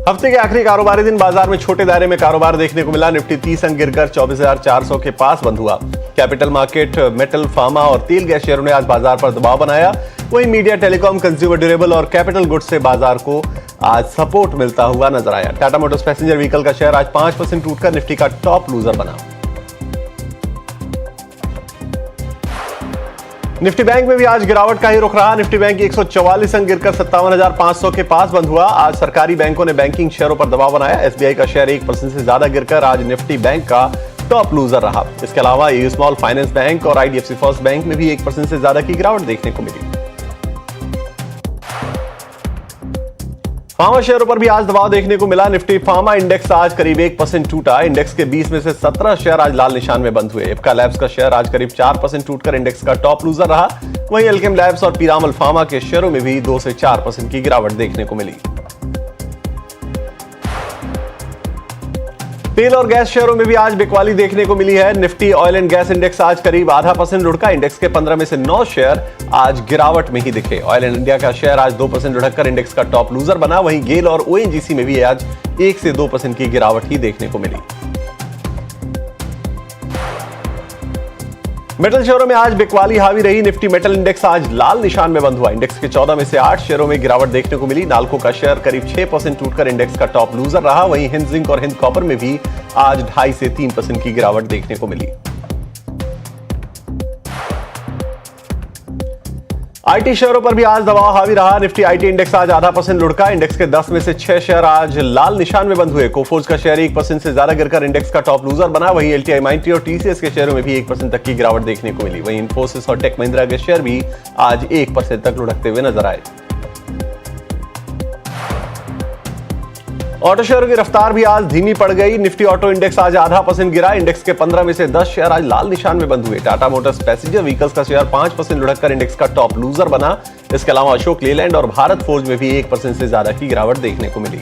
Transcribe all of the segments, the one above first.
हफ्ते के आखिरी कारोबारी दिन बाजार में छोटे दायरे में कारोबार देखने को मिला। निफ्टी 30 अंक गिरकर 24,400 के पास बंद हुआ। कैपिटल मार्केट, मेटल, फार्मा और तेल गैस शेयरों ने आज बाजार पर दबाव बनाया। वहीं मीडिया, टेलीकॉम, कंज्यूमर ड्यूरेबल और कैपिटल गुड्स से बाजार को आज सपोर्ट मिलता हुआ नजर आया। टाटा मोटर्स पैसेंजर व्हीकल का शेयर आज 5% टूटकर निफ्टी का टॉप लूजर बना। निफ्टी बैंक में भी आज गिरावट का ही रुख रहा। निफ्टी बैंक 144 अंक गिरकर 57,500 के पास बंद हुआ। आज सरकारी बैंकों ने बैंकिंग शेयरों पर दबाव बनाया। एसबीआई का शेयर 1% से ज्यादा गिरकर आज निफ्टी बैंक का टॉप लूजर रहा। इसके अलावा यूएस स्मॉल फाइनेंस बैंक और आईडीएफसी फर्स्ट बैंक में भी 1% से ज्यादा की गिरावट देखने को मिली। फार्मा शेयरों पर भी आज दबाव देखने को मिला। निफ्टी फार्मा इंडेक्स आज करीब 1% टूटा। इंडेक्स के 20 में से 17 शेयर आज लाल निशान में बंद हुए। इप्का लैब्स का शेयर आज करीब 4% टूटकर इंडेक्स का टॉप लूजर रहा। वहीं अल्केम लैब्स और पीरामल फार्मा के शेयरों में भी 2 से 4% की गिरावट देखने को मिली। तेल और गैस शेयरों में भी आज बिकवाली देखने को मिली है। Nifty oil and gas index आज करीब 0.5% लुढ़का। इंडेक्स के 15 में से 9 शेयर आज गिरावट में ही दिखे। ऑयल एंड इंडिया का शेयर आज 2% लुढ़ककर इंडेक्स का टॉप लूजर बना। वहीं गेल और ओएनजीसी में भी आज 1 से 2% की गिरावट ही देखने को मिली। मेटल शेयरों में आज बिकवाली हावी रही। निफ्टी मेटल इंडेक्स आज लाल निशान में बंद हुआ। इंडेक्स के 14 में से 8 शेयरों में गिरावट देखने को मिली। नाल्को का शेयर करीब 6% टूटकर इंडेक्स का टॉप लूजर रहा। वहीं हिंद जिंक और हिंद कॉपर में भी आज 2.5 से 3% की गिरावट देखने को मिली। आईटी शेयरों पर भी आज दबाव हावी रहा। निफ्टी आईटी इंडेक्स आज 0.5% लुढ़का। इंडेक्स के 10 में से 6 शेयर आज लाल निशान में बंद हुए। कोफोर्ज का शेयर 1% से ज्यादा गिरकर इंडेक्स का टॉप लूजर बना। वहीं एलटीआई, माइंट्री और टीसीएस के शेयरों में भी 1% तक की गिरावट देखने को मिली। वहीं इन्फोसिस और टेक महिंद्रा के शेयर भी आज 1% तक लुढ़कते हुए नजर आए। ऑटो शेयरों की रफ्तार भी आज धीमी पड़ गई। निफ्टी ऑटो इंडेक्स आज 0.5% गिरा। इंडेक्स के 15 में से 10 शेयर आज लाल निशान में बंद हुए। टाटा मोटर्स पैसेंजर व्हीकल्स का शेयर 5% लुढ़ककर इंडेक्स का टॉप लूजर बना। इसके अलावा अशोक लेलैंड और भारत फोर्ज में भी 1% से ज्यादा की गिरावट देखने को मिली।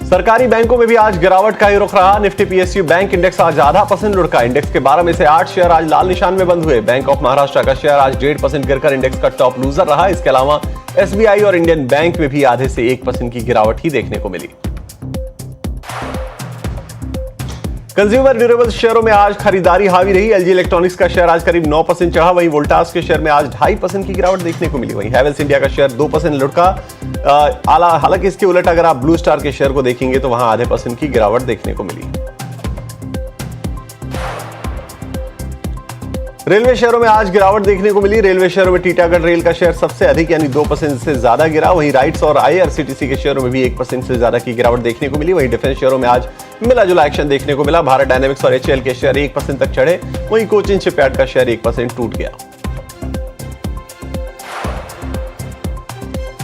सरकारी बैंकों में भी आज गिरावट का ही रुख रहा। निफ्टी पीएसयू बैंक इंडेक्स आज 0.5% लुढ़का। इंडेक्स के 12 में से 8 शेयर आज लाल निशान में बंद हुए। बैंक ऑफ महाराष्ट्र का शेयर आज 1.5% गिरकर इंडेक्स का टॉप लूजर रहा। इसके अलावा एसबीआई और इंडियन बैंक में भी आधे से 1% की गिरावट ही देखने को मिली। कंज्यूमर ड्यूरेबल्स शेयरों में आज खरीदारी हावी रही। एलजी इलेक्ट्रॉनिक्स का शेयर आज करीब 9% चढ़ा। वहीं वोल्टास के शेयर में आज 2.5% की गिरावट देखने को मिली। वहीं हैवेल्स इंडिया का शेयर 2% लुढ़का। हालांकि इसके उलट अगर आप ब्लू स्टार के शेयर को देखेंगे तो वहां 0.5% की गिरावट देखने को मिली। रेलवे शेयरों में आज गिरावट देखने को मिली। रेलवे शेयरों में टीटागढ़ रेल का शेयर सबसे अधिक यानी 2% से ज्यादा गिरा। वहीं राइट्स और आईआरसीटीसी के शेयरों में भी 1% से ज्यादा की गिरावट देखने को मिली। वहीं डिफेंस शेयरों में आज मिला जुला एक्शन देखने को मिला। भारत डायनेमिक्स और एचएएल के शेयर 1% तक चढ़े। वहीं कोचिन शिपयार्ड का शेयर 1% टूट गया।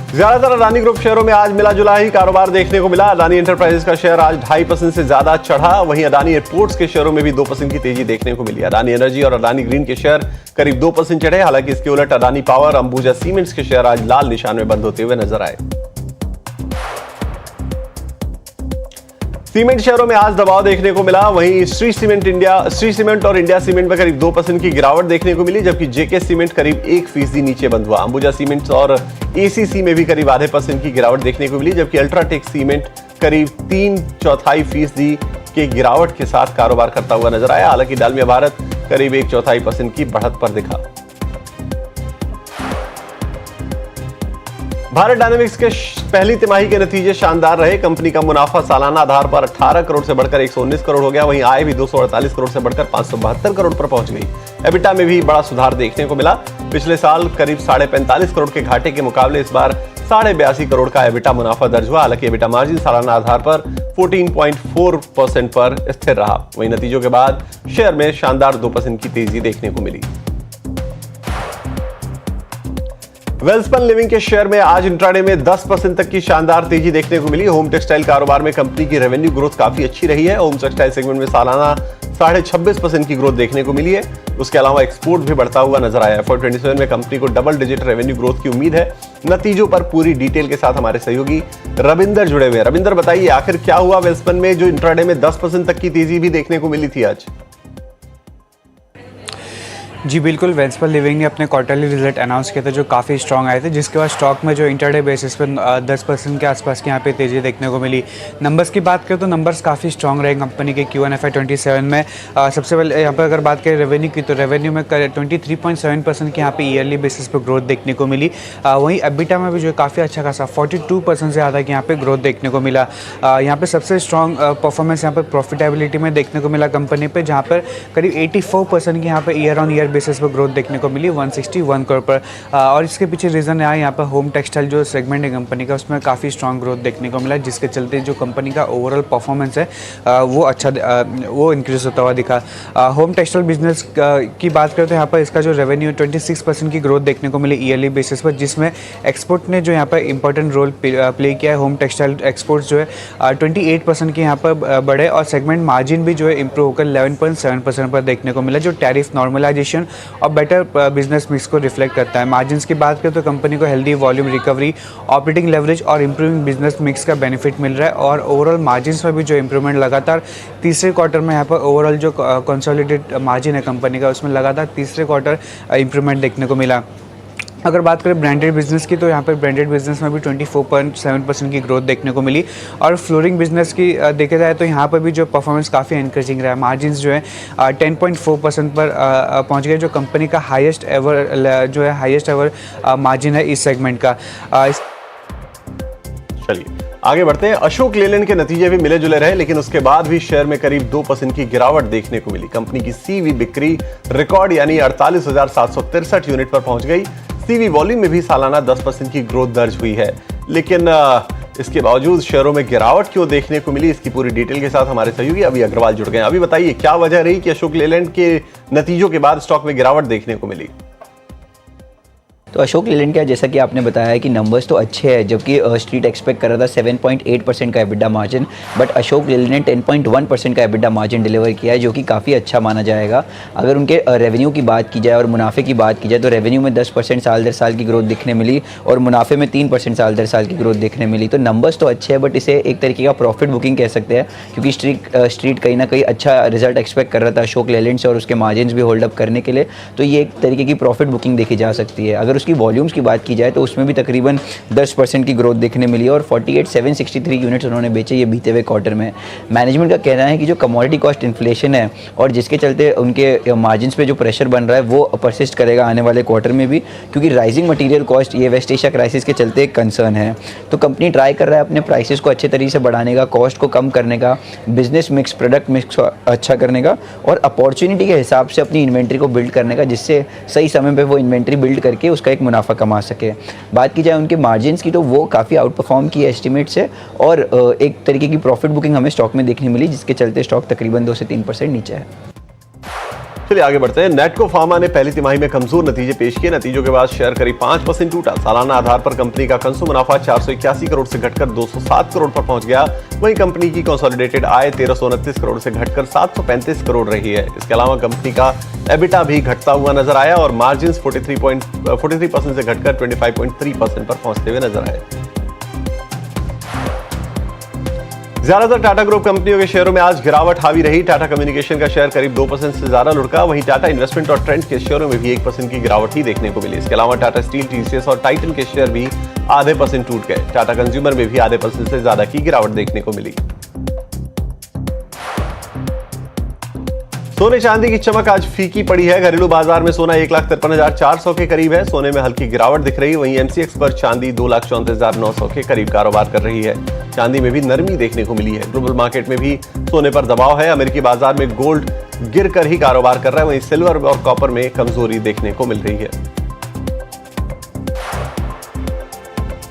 ज्यादातर अडानी ग्रुप शेयरों में आज मिला जुला ही कारोबार देखने को मिला। अडानी एंटरप्राइजेस का शेयर आज 2.5% से ज्यादा चढ़ा। वहीं अडानी एयरपोर्ट्स के शेयरों में भी 2% की तेजी देखने को मिली। अडानी एनर्जी और अडानी ग्रीन के शेयर करीब 2% चढ़े। हालांकि इसके उलट अडानी पावर, अंबुजा सीमेंट्स के शेयर आज लाल निशान में बंद होते हुए नजर आए। सीमेंट शेयरों में आज दबाव देखने को मिला। वहीं श्री सीमेंट और इंडिया सीमेंट में करीब 2% की गिरावट देखने को मिली। जबकि जेके सीमेंट करीब 1% नीचे बंद हुआ। अंबुजा सीमेंट्स और एसीसी में भी करीब 0.5% की गिरावट देखने को मिली। जबकि अल्ट्राटेक सीमेंट करीब 3/4% की गिरावट के साथ कारोबार करता हुआ नजर आया। हालांकि डालमिया भारत करीब 1/4% की बढ़त पर दिखा। भारत डायनेमिक्स के पहली तिमाही के नतीजे शानदार रहे। कंपनी का मुनाफा सालाना आधार पर 18 करोड़ से बढ़कर 119 करोड़ हो गया। वहीं आय भी 248 करोड़ से बढ़कर 572 करोड़ पर पहुंच गई। एबिटा में भी बड़ा सुधार देखने को मिला। पिछले साल करीब 45.5 करोड़ के घाटे के मुकाबले इस बार 82.5 करोड़ का एबिटा मुनाफा दर्ज हुआ। हालांकि एबिटा मार्जिन सालाना आधार पर 14.4% पर स्थिर रहा। वहीं नतीजों के बाद शेयर में शानदार 2% की तेजी देखने को मिली। वेल्सपन लिविंग के शेयर में आज इंट्राडे में 10% तक की शानदार तेजी देखने को मिली। होम टेक्सटाइल कारोबार में कंपनी की रेवेन्यू ग्रोथ काफी अच्छी रही है। होम टेक्सटाइल सेगमेंट में सालाना 26.5% की ग्रोथ देखने को मिली है। उसके अलावा एक्सपोर्ट भी बढ़ता हुआ नजर आया। FY27 में कंपनी को डबल डिजिट रेवेन्यू ग्रोथ की उम्मीद है। नतीजों पर पूरी डिटेल के साथ हमारे सहयोगी रविंदर जुड़े हुए हैं। रविंदर, बताइए आखिर क्या हुआ वेल्सपन में जो इंट्राडे में 10% तक की तेजी भी देखने को मिली थी आज? जी बिल्कुल, वेंस्पल लिविंग ने अपने क्वार्टरली रिजल्ट अनाउंस किया था जो काफ़ी स्ट्रॉन्ग आए थे, जिसके बाद स्टॉक में जो इंटरडे बेसिस पे 10% के आसपास की यहाँ पे तेज़ी देखने को मिली। नंबर्स की बात करें तो नंबर्स काफ़ी स्ट्रॉन्ग रहे कंपनी के Q1 FY27 में। सबसे पहले यहाँ पर अगर बात करें रेवेन्यू की, तो रेवेन्यू में 23.7% की यहाँ पे ईयरली बेसिस पे ग्रोथ देखने को मिली। वहीं एबिटा में भी जो है काफ़ी अच्छा खासा 42% से ज़्यादा की यहाँ पे ग्रोथ देखने को मिला। यहाँ पे सबसे स्ट्रॉन्ग परफॉर्मेंस यहाँ पर प्रॉफिटेबिलिटी में देखने को मिला कंपनी पे, जहाँ पर करीब 84% की यहाँ पे ईयर ऑन ईयर बेसिस पर ग्रोथ देखने को मिली 161 करोड़ पर। और इसके पीछे रीज़न है यहाँ पर होम टेक्सटाइल जो सेगमेंट है कंपनी का, उसमें काफ़ी स्ट्रॉन्ग ग्रोथ देखने को मिला, जिसके चलते जो कंपनी का ओवरऑल परफॉर्मेंस है वो अच्छा वो इंक्रीज होता हुआ दिखा। होम टेक्सटाइल बिजनेस की बात करें तो यहाँ पर इसका जो रेवेन्यू 26% की ग्रोथ देखने को मिली ईयरली बेसिस पर, जिसमें एक्सपोर्ट ने जो यहाँ पर इंपॉर्टेंट रोल प्ले किया है। होम टेक्सटाइल एक्सपोर्ट्स जो है 28% के यहाँ पर बढ़े और सेगमेंट मार्जिन भी जो है इंप्रूव होकर 11.7% पर देखने को मिला, जो टैरिफ नॉर्मलाइजेशन और बेटर बिजनेस मिक्स को रिफ्लेक्ट करता है। मार्जिन्स की बात करें तो कंपनी को healthy volume recovery, operating leverage और इंप्रूविंग बिजनेस मिक्स का बेनिफिट मिल रहा है और ओवरऑल मार्जिन्स में भी जो इंप्रूवमेंट लगातार तीसरे क्वार्टर में यहाँ पर ओवरऑल जो कंसोलिडेटेड मार्जिन है कंपनी का, उसमें लगातार तीसरे क्वार्टर इंप्रूवमेंट देखने को मिला। अगर बात करें ब्रांडेड बिजनेस की, तो यहाँ पर ब्रांडेड बिजनेस में भी 24.7% की ग्रोथ देखने को मिली। और फ्लोरिंग बिजनेस की देखा जाए तो यहाँ पर भी जो परफॉर्मेंस काफ़ी एनकरेजिंग रहा है। मार्जिन्स जो है 10.4% पर पहुँच गए, जो कंपनी का हाईएस्ट एवर मार्जिन है इस सेगमेंट का। चलिए आगे बढ़ते हैं। अशोक लेलैंड के नतीजे भी मिले जुले रहे, लेकिन उसके बाद भी शेयर में करीब 2% की गिरावट देखने को मिली। कंपनी की सीवी बिक्री रिकॉर्ड यानी 48,763 यूनिट पर पहुंच गई। सीवी वॉल्यूम में भी सालाना 10% की ग्रोथ दर्ज हुई है, लेकिन इसके बावजूद शेयरों में गिरावट क्यों देखने को मिली, इसकी पूरी डिटेल के साथ हमारे सहयोगी अभी अग्रवाल जुड़ गए। अभी बताइए क्या वजह रही कि अशोक लेलैंड के नतीजों के बाद स्टॉक में गिरावट देखने को मिली। तो अशोक लेलैंड का जैसा कि आपने बताया है कि नंबर्स तो अच्छे हैं, जबकि स्ट्रीट एक्सपेक्ट कर रहा था 7.8% का EBITDA margin, but Ashok Leyland ने 10.1% का एबिटा मार्जिन डिलीवर किया है, जो कि काफ़ी अच्छा माना जाएगा। अगर उनके रेवेन्यू की बात की जाए और मुनाफे की बात की जाए तो रेवेन्यू में 10% साल दर साल की ग्रोथ दिखने मिली और मुनाफे में 3% साल दर साल की ग्रोथ देखने मिली। तो नंबर्स तो अच्छे हैं, बट इसे एक तरीके का प्रॉफिट बुकिंग कह सकते हैं, क्योंकि स्ट्रीट कहीं ना कहीं अच्छा रिजल्ट एक्सपेक्ट कर रहा था अशोक लेलैंड से और उसके मार्जिन भी होल्ड अप करने के लिए। तो ये एक तरीके की प्रॉफिट बुकिंग देखी जा सकती है। अगर उसकी वॉल्यूम्स की बात की जाए तो उसमें भी तकरीबन 10% की ग्रोथ देखने मिली और 48,763 यूनिट्स उन्होंने बेचे ये बीते हुए क्वार्टर में। मैनेजमेंट का कहना है कि जो कमोडिटी कॉस्ट इन्फ्लेशन है और जिसके चलते उनके मार्जिन्स पे जो प्रेशर बन रहा है वो परसिस्ट करेगा आने वाले क्वार्टर में भी, क्योंकि राइजिंग मटेरियल कॉस्ट ये वेस्ट एशिया क्राइसिस के चलते एक कंसर्न है। तो कंपनी ट्राई कर रहा है अपने प्राइसेस को अच्छे तरीके से बढ़ाने का, कॉस्ट को कम करने का, बिजनेस मिक्स, प्रोडक्ट मिक्स अच्छा करने का और अपॉर्चुनिटी के हिसाब से अपनी इन्वेंट्री को बिल्ड करने का, जिससे सही समय पर वो इन्वेंट्री बिल्ड करके उसका एक मुनाफा कमा सके। बात की जाए उनके मार्जिन्स की तो वो काफ़ी आउट परफॉर्म की एस्टिमेट से और एक तरीके की प्रॉफिट बुकिंग हमें स्टॉक में देखने मिली, जिसके चलते स्टॉक तकरीबन 2 से 3% नीचे है। चलिए आगे बढ़ते हैं। नेटको फार्मा ने पहली तिमाही में कमजोर नतीजे पेश किए। नतीजों के बाद शेयर करीब 5% टूटा। सालाना आधार पर कंपनी का कंसो मुनाफा 481 करोड़ से घटकर 207 करोड़ पर पहुंच गया। वहीं कंपनी की कंसोलिडेटेड आय 1329 करोड़ से घटकर 735 करोड़ रही है। इसके अलावा कंपनी का एबिटा भी घटता हुआ नजर आया और मार्जिन 43% से घटकर 25.3% पर पहुंचते हुए नजर आए। ज्यादातर टाटा ग्रुप कंपनियों के शेयरों में आज गिरावट हावी रही। टाटा कम्युनिकेशन का शेयर करीब 2% से ज्यादा लुढ़का। वहीं टाटा इन्वेस्टमेंट और ट्रेंड के शेयरों में भी 1% की गिरावट ही देखने को मिली। इसके अलावा टाटा स्टील, टीसीएस और टाइटन के शेयर भी आधे % टूट गए। टाटा कंज्यूमर में भी आधे % से ज्यादा की गिरावट देखने को मिली। सोने चांदी की चमक आज फीकी पड़ी है। घरेलू बाजार में सोना 1,53,400 के करीब है। सोने में हल्की गिरावट दिख रही है। वहीं एमसीएक्स पर चांदी 2,34,900 के करीब कारोबार कर रही है। चांदी में भी नरमी देखने को मिली है। ग्लोबल मार्केट में भी सोने पर दबाव है। अमेरिकी बाजार में गोल्ड गिरकर ही कारोबार कर रहा है। वहीं सिल्वर और कॉपर में कमजोरी देखने को मिल रही है।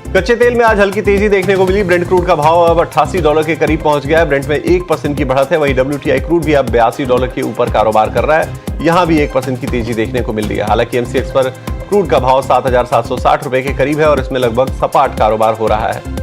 कच्चे तेल में आज हल्की तेजी देखने को मिली। ब्रेंट क्रूड का भाव अब $88 के करीब पहुंच गया है। ब्रेंट में 1% की बढ़त है। वहीं WTI क्रूड भी अब $82 के ऊपर कारोबार कर रहा है। यहां भी 1% की तेजी देखने को मिल रही है। हालांकि एमसीएक्स पर क्रूड का भाव 7,760 रुपए के करीब है और इसमें लगभग सपाट कारोबार हो रहा है।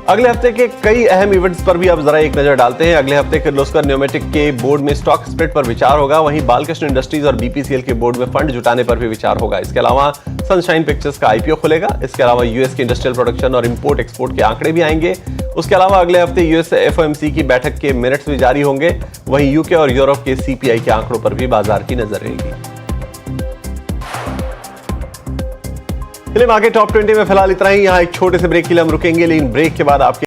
अगले हफ्ते के कई अहम इवेंट्स पर भी अब जरा एक नजर डालते हैं। अगले हफ्ते किर्लोस्कर न्यूमेटिक के बोर्ड में स्टॉक स्प्लिट पर विचार होगा। वहीं बालकृष्ण इंडस्ट्रीज और बीपीसीएल के बोर्ड में फंड जुटाने पर भी विचार होगा। इसके अलावा सनशाइन पिक्चर्स का आईपीओ खुलेगा। इसके अलावा यूएस के इंडस्ट्रियल प्रोडक्शन और इंपोर्ट एक्सपोर्ट के आंकड़े भी आएंगे। उसके अलावा अगले हफ्ते यूएस एफओएमसी की बैठक के मिनट्स भी जारी होंगे। वहीं यूके और यूरोप के सीपीआई के आंकड़ों पर भी बाजार की नजर रहेगी। चलिए मार्केट टॉप 20 में फिलहाल इतना ही। यहाँ एक छोटे से ब्रेक के लिए हम रुकेंगे, लेकिन ब्रेक के बाद आपके